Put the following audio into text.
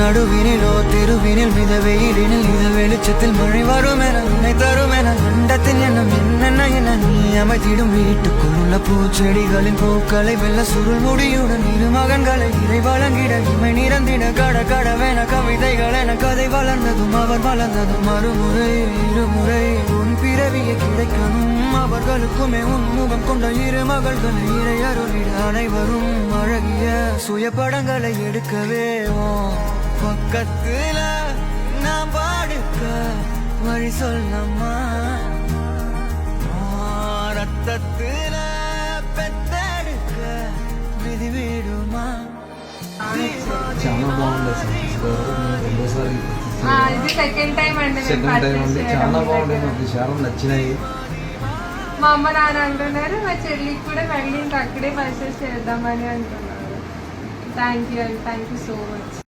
நடுவினிலோ தெருவினில் மித வெயிலினில் இத வெளிச்சத்தில் மழை வரும் என உன்னை தரும் என அண்டத்தின் எண்ணம் என்னென்ன என நீ அமைத்திடும் வீட்டுக்குள்ள பூச்செடிகளின் பூக்களை வெள்ள சுருள் முடியுடன் இரு மகன்களை இறை வழங்கிட இமை நிறந்திட கட கடவென கவிதைகள் என கதை வளர்ந்ததும் அவர் வளர்ந்ததும் மறுமுறை இருமுறை உன் பிறவியை கிடைக்கணும் அவர்களுக்குமே உன்முகம் கொண்ட இரு மகள்களை இறை அருளிட அனைவரும் அழகிய சுய படங்களை எடுக்கவே பக்கத்துல நாம் பாடுக்க வழி சொல்லம்மா ரத்தத்துல பெத்தெடுக்க விதி விடுமா చాలా బాగుంది రెండోసారి ఇది సెకండ్ టైం అండి చాలా బాగుంటాయి నాకు చాలా నచ్చినాయి. మా అమ్మ నాన్న అంటున్నారు, మా చెల్లికి కూడా మళ్ళీ ఇంకా అక్కడే పర్చేస్ చేద్దామని అంటున్నారు. Thank you so much.